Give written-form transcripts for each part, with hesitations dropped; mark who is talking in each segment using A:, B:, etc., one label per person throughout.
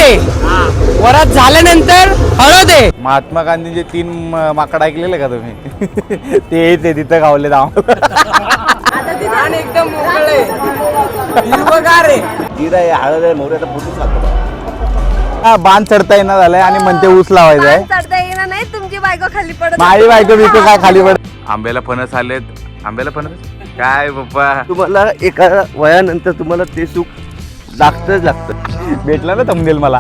A: आहे, वरात झाल्यानंतर हळद आहे.
B: महात्मा गांधींचे 3 माकड ऐकलेले का तुम्ही? ते तिथं गावले
A: एकदम मोकळे हिरवगार आहे.
C: जिरा आहे, हळद आहे, मोहऱ्याचा फुटूच लागतो.
B: बांध चढता येणार झालंय आणि म्हणते ऊस लावायचा आहे.
D: चढता येणार नाही, तुमची बायको खाली पडत.
B: माझी बायको बिको काय खाली पड. आंब्याला फणस आलेत. आंब्याला फणस काय बाप्पा,
C: तुम्हाला एका वयानंतर तुम्हाला ते सुख लागतच लागतं.
B: भेटला ना थंबनेल मला.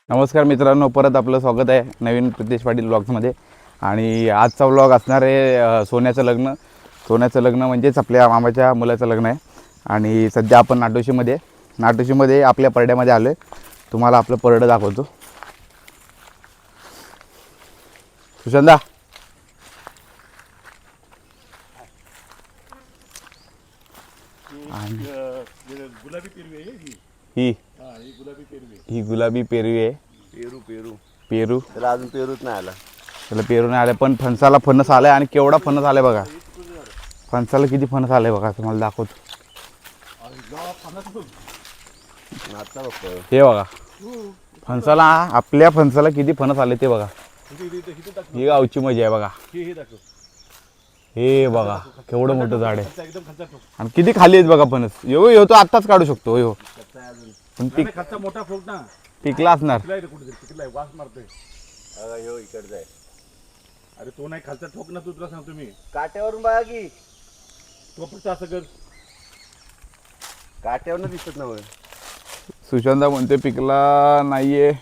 B: नमस्कार मित्रांनो, परत आपलं स्वागत आहे नवीन प्रितेश पाटील ब्लॉग्समध्ये. आणि आजचा व्लॉग असणार आहे सोन्याचं लग्न. सोन्याचं लग्न म्हणजेच आपल्या मामाच्या मुलाचं लग्न आहे. आणि सध्या आपण नाटोशीमध्ये आपल्या परड्यामध्ये आलो आहे. तुम्हाला आपलं परडं दाखवतो. सुशांता, ही गुलाबी पेरवी आहे. पेरू
C: त्याला अजून पेरूच नाही आला.
B: त्याला पेरू नाही आले, पण फणसाला फणस आलाय. आणि केवढा फणस आलाय बघा. फणसाला किती फणस आलाय बघा, तुम्हाला दाखवतो. हे बघा, फणसाला, आपल्या फणसाला किती फणस आले ते बघा. ही गावची मजा आहे बघा. हे बघा केवढं मोठं झाड आहे आणि किती खाली आहेत बघा फणस. यो तो आत्ताच काढू शकतो. यो पण
E: मोठा फ्रूट ना
B: पिकला असणार.
E: वास मारतोय. इकडचा आहे. अरे तो नाही, खालचा ठोक ना. तुला सांगतो मी,
C: काट्यावरून बघा की,
E: तो फक्त असं कर.
C: काट्यावरून दिसत ना.
B: सुशांता म्हणते पिकला नाहीये.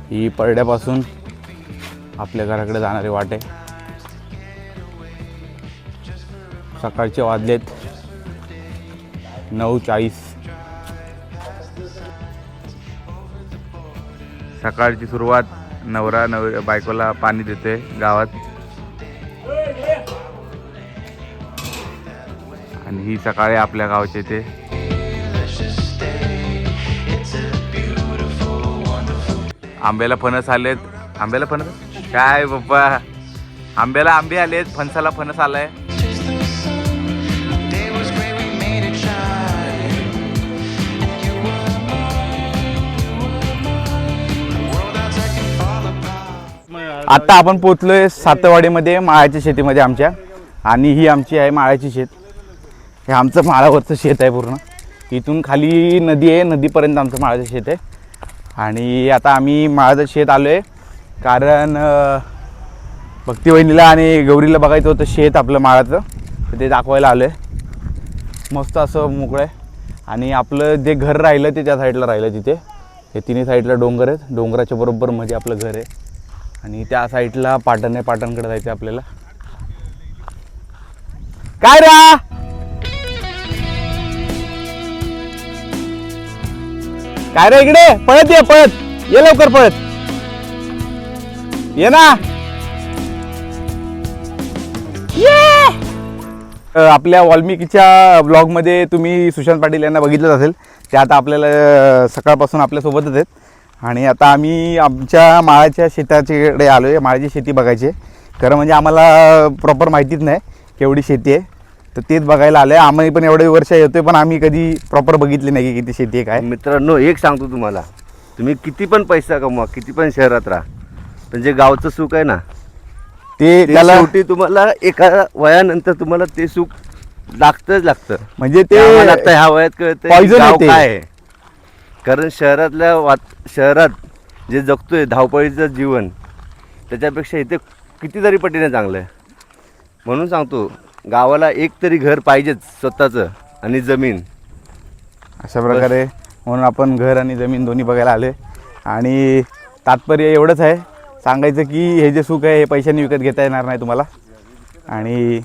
B: ही परड्यापासून आपल्या घराकडे जाणारी वाट आहे. सकाळचे वाजलेत 9:40. सकाळची सुरुवात. नवरा बायकोला पाणी देते गावात. आणि ही सकाळी आपल्या गावचे ते आंब्याला फणस आलेत. आंब्याला फणस काय बाप्पा, आंब्याला आंबे आलेत, फणसाला फणस आलाय. आता आपण पोचलोय सातवाडीमध्ये, माळ्याच्या शेतीमध्ये आमच्या. आणि ही आमची आहे माळ्याची शेत. हे आमचं माळावरचं शेत आहे पूर्ण. इथून खाली नदी आहे, नदीपर्यंत आमचं माळाचं शेत आहे. आणि आता आम्ही माळाचं शेत आलो आहे कारण भक्ती वहिनीला आणि गौरीला बघायचं होतं शेत आपलं माळाचं, तर ते दाखवायला आलो आहे. मस्त असं मोकळं आहे. आणि आपलं जे घर राहिलं ते त्या साईडला राहिलं. तिथे हे तिन्ही साईडला डोंगर आहेत. डोंगराच्या बरोबर मध्ये आपलं घर आहे. आणि त्या साईडला पाटण आहे. पाटणकडे जायचं आपल्याला. काय रा काय रे, इकडे पळत ये, पळत ये, लवकर पळत ये ना. आपल्या वाल्मिकीच्या ब्लॉगमध्ये तुम्ही सुशांत पाटील यांना बघितलंच असेल. ते आता आपल्याला सकाळपासून आपल्यासोबतच आहेत. आणि आता आम्ही आमच्या माळाच्या शेताच्याकडे आलो आहे. माळाची शेती बघायची आहे. खरं म्हणजे आम्हाला प्रॉपर माहितीच नाही केवढी शेती आहे, तर तेच बघायला आलं आहे. आम्ही पण एवढे वर्ष येतोय, पण आम्ही कधी प्रॉपर बघितली नाही की किती शेती आहे काय.
C: मित्रांनो, एक सांगतो तुम्हाला, तुम्ही किती पण पैसा कमवा, किती पण शहरात राहा, पण जे गावचं सुख आहे ना, ते त्याला शेवटी तुम्हाला एका वयानंतर तुम्हाला ते सुख लागतच लागतं.
B: म्हणजे ते
C: आता ह्या वयात कळतं काय आहे. कारण शहरात जे जगतोय धावपळीचं जीवन, त्याच्यापेक्षा इथे कितीतरी पटीने चांगलं आहे. म्हणून सांगतो, गावाला एक तरी घर पाहिजेच स्वतःचं, आणि जमीन.
B: अशा प्रकारे म्हणून आपण घर आणि जमीन दोन्ही बघायला आले. आणि तात्पर्य एवढंच आहे सांगायचं की हे जे सुख आहे हे पैशाने विकत घेता येणार नाही तुम्हाला. आणि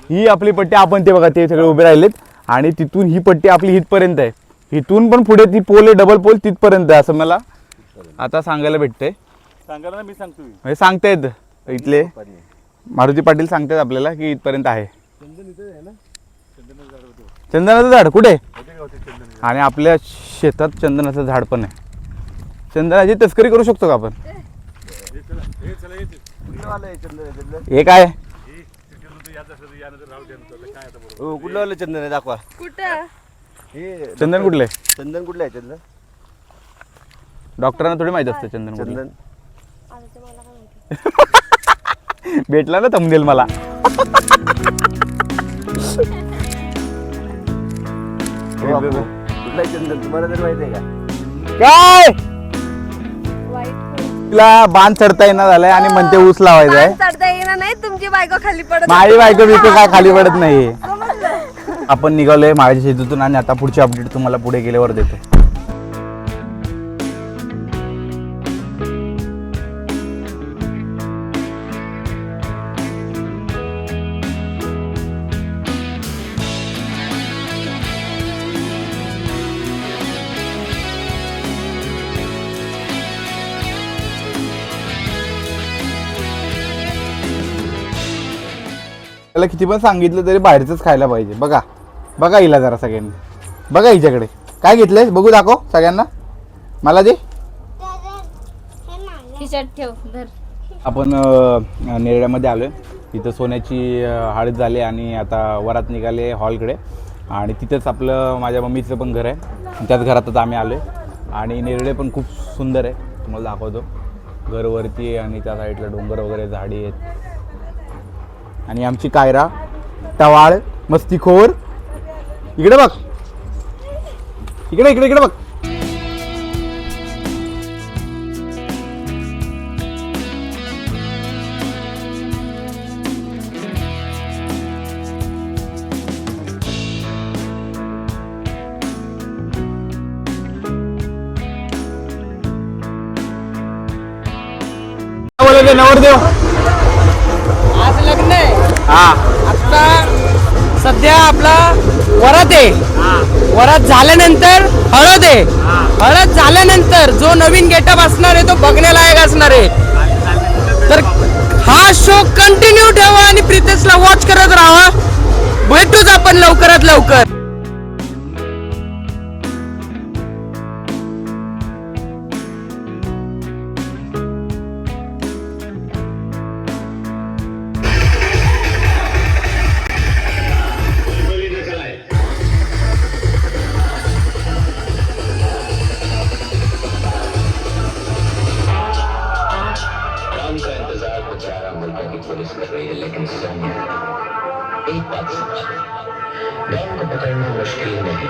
B: ही आपली पट्टी, आपण ते बघा ते सगळे उभे राहिलेत. आणि तिथून ही पट्टी आपली इथपर्यंत आहे. इथून पण पुढे ती पोल आहे, डबल पोल तिथपर्यंत आहे असं मला आता सांगायला भेटतंय.
E: सांगायला मी सांगतो,
B: म्हणजे सांगतायत इथले मारुती पाटील सांगतात आपल्याला की इथपर्यंत आहे. चंदनाचं झाड कुठे? आणि आपल्या शेतात चंदनाचं झाड पण आहे. चंदनाची तस्करी करू शकतो का आपण? हे काय?
C: कुठलं वालं चंदन आहे दाखवा.
D: कुठं?
C: हे
B: चंदन कुठले?
C: चंदन कुठलं आहे चंदन?
B: डॉक्टरांना थोडी माहित असतं चंदन कुठलं.
C: चंदन
B: भेटला ना थंबनेल मला.
C: कुठलं आहे चंदन तुम्हाला तरी माहिती आहे का?
B: काय
D: वाईट
B: तिला बांध चढता येणार झालाय आणि म्हणते ऊस लावायचा आहे.
D: चढता येणार नाही, तुमची बायको खाली पडत
B: माझी बायको बिको काय खाली पडत नाही.
D: समजलं?
B: आपण निघालोय माझ्या शेतीतून आणि आता पुढची अपडेट तुम्हाला पुढे गेल्यावर देतो. त्याला किती पण सांगितलं तरी बाहेरचंच खायला पाहिजे. बघा बघा हिला जरा सगळ्यांनी बघा हिच्याकडे काय घेतलंय बघू दाखव सगळ्यांना. मला दे.
F: खिशात ठेव धर.
B: आपण नेरळ्यामध्ये आलोय. तिथं सोन्याची हळद झाली आणि आता वरात निघाले हॉलकडे आणि तिथेच आपलं माझ्या मम्मीचं पण घर आहे. त्याच घरातच आम्ही आलोय आणि नेरळे पण खूप सुंदर आहे. तुम्हाला दाखवतो. घर वरती आहे आणि त्या साईडला डोंगर वगैरे झाडी आहेत आणि आमची कायरा टवाळ मस्तीखोर इकडे बघ. इकडे इकडे इकडे बघ. बोलायचे नवरदेव.
A: आज लग्न आहे.
B: हा
A: आता सध्या आपला वरात आहे. वरात झाल्यानंतर हळद आहे. हळद झाल्यानंतर जो नवीन गेटअप असणार आहे तो बघण्यालायक असणार आहे. तर हा शो कंटिन्यू ठेवा आणि प्रितेशला वॉच करत राहा. भेटूच आपण लवकरात लवकर.
G: पुलिस कर रही है लेकिन सोनिया एक बात समझ डॉन को पकड़ना मुश्किल नहीं.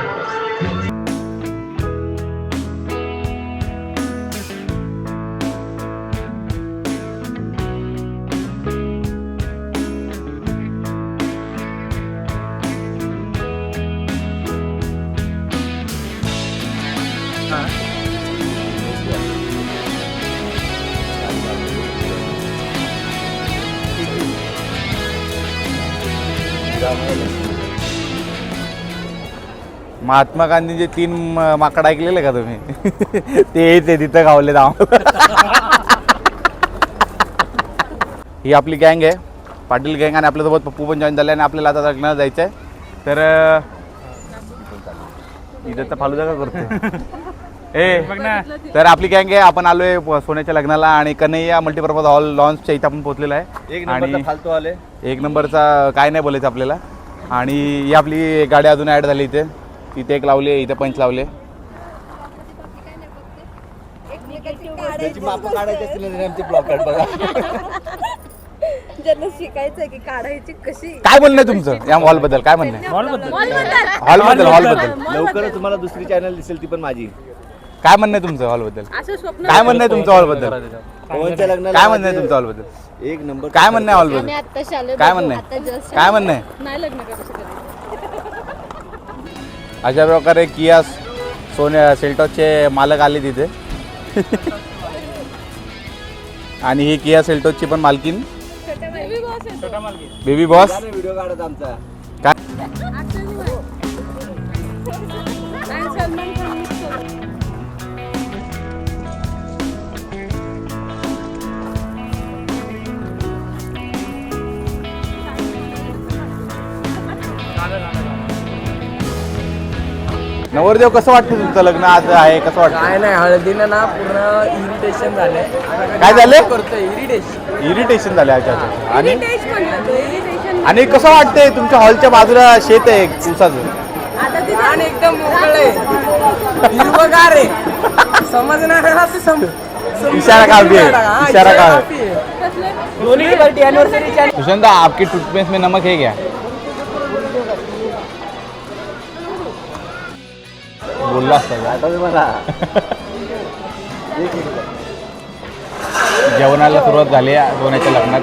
B: महात्मा गांधींचे 3 माकड ऐकलेले का तुम्ही? ते तिथं गावले ही आपली गँग आहे पाटील गँग आणि आपल्यासोबत पप्पू पण जॉईन झाले आणि आपल्याला आता लग्नाला जायचं आहे. तर इथं तर फालुदा का करते तर आपली गँग आहे. आपण आलोय सोन्याच्या लग्नाला आणि कन्हैया मल्टीपर्पज हॉल लॉन्चच्या इथं आपण पोहोचलेला आहे. आणि
C: फालतू आले
B: 1 नंबरचा काय नाही बोलायचं आपल्याला. आणि ही आपली गाडी अजून ॲड झाली इथे. इथे एक लावले इथे पंच लावले.
D: ज्यांना शिकायचंय की काढायची कशी.
B: काय म्हणणं आहे तुमचं या हॉल बद्दल? काय म्हणणं आहे हॉल बद्दल?
C: लवकरच तुम्हाला दुसरी चॅनल दिसेल ती पण माझी.
B: काय म्हणणं आहे तुमचं हॉल बद्दल? काय म्हणणं आहे तुमचं हॉल बद्दल?
C: पवनच्या लग्नाला
B: काय म्हणणं आहे तुमचं हॉल बद्दल?
C: 1 नंबर.
B: काय म्हणणं आहे हॉल
F: आम्ही
B: बद्दल?
F: आता शाले
B: काय म्हणणं आहे? काय म्हणणं आहे?
F: नाही लग्न करू शकत.
B: अशा प्रकारे किया सोन्या सेल्टॉसचे मालक आले तिथे आणि ही किया सेल्टॉसची पण मालकीन बेबी बॉस.
C: व्हिडिओ काढत आमचा.
B: नवरदेव कसं वाटतं तुमचं लग्न आज आहे कसं वाटतं?
A: काय नाही हळदीनं ना पूर्ण इरिटेशन झालंय.
B: काय झालंय?
A: करतोय इरिटेशन.
B: इरिटेशन झालं अच्छा अच्छा. आणि
D: इरिटेशन म्हणलं ते, इरिटेशन.
B: आणि कसं वाटतंय तुमच्या हॉलच्या बाजूला शेत आहे ऊसाचं?
D: आता ते
A: आणि एकदम मोकळं आहे, हिरवगार आहे. समजणार ना ते
B: इशारा काफी है, इशारा काफी है.
A: दोन्ही पार्टी अॅनिव्हर्सरीच्या.
B: सुशांत आपकी टूथपेस्ट में नमक है क्या? बोलला असता जेवणाला सुरुवात झाली आहे सोन्याच्या लग्नात.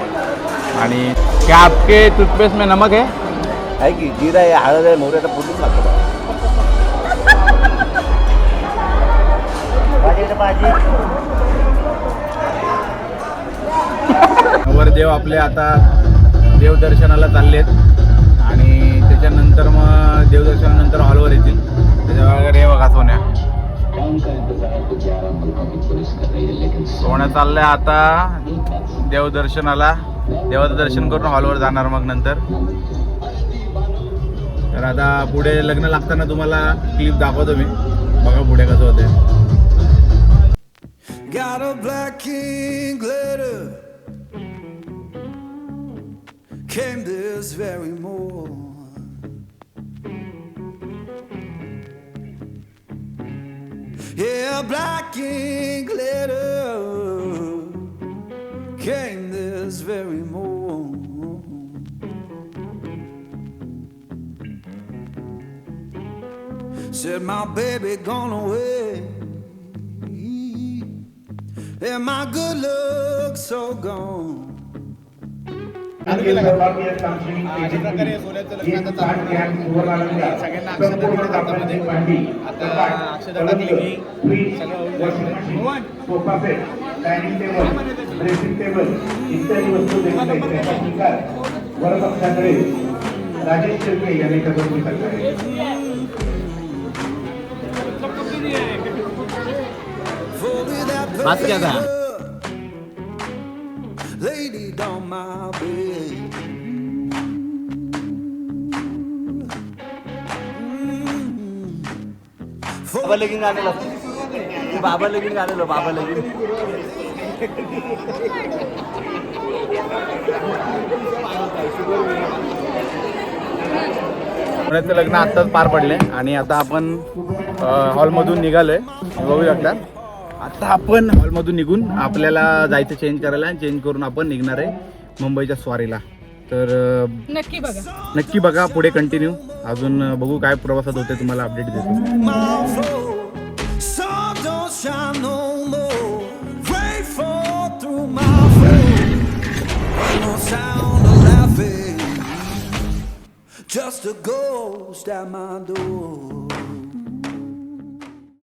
B: आणि क्या आपके टूथपेस्ट में नमक है?
C: आहे की जिरा आहे, हळद आहे, मोहरी आता फुटून लागतं.
B: नवरदेव आपले आता देवदर्शनाला चाललेत आणि त्याच्यानंतर मग देवदर्शनानंतर हॉलवर येतील. त्याच्यावर हे बघा सोन्या. सोन्या चाललंय आता देवदर्शनाला. देवाचं दर्शन करून हॉलवर जाणार मग नंतर. तर आता पुढे लग्न लागताना तुम्हाला क्लिप दाखवतो मी, बघा पुढे कसं होतंय.
H: Got a black king glitter came this very morning. Yeah, black king glitter came this very morning. Said my baby gone away. And my good luck so gone.
B: अशा प्रकारे सोन्याचं लग्न आता चालू आहे. सगळ्यांना अक्षता दिल्या हातामध्ये. आता अक्षता टाकली की सगळं होऊन
E: डायनिंग टेबल, ड्रेसिंग टेबल इत्यादी वस्तू वरपक्षाकडे राजेश शिर्के यांनी करून दिला.
B: बात क्या था?
H: Lady on my bed.
C: बाबा लगीन आलेलो, बाबा लगीन आलेलो, बाबा लगीन.
B: सोन्याचं लग्न आत्ताच पार पडले आणि आता आपण हॉलमधून निघालोय, बघू शकता. आता आपण हॉलमधून निघून आपल्याला जायचं चेंज करायला आणि चेंज करून आपण निघणार आहे मुंबईच्या स्वारीला. तर नक्की बघा पुढे कंटिन्यू. अजून बघू काय प्रवासात होते, तुम्हाला अपडेट देतो.
H: Sun don't shine no more. Rain fall through my floor. No sound of laughing. Just a ghost at my door.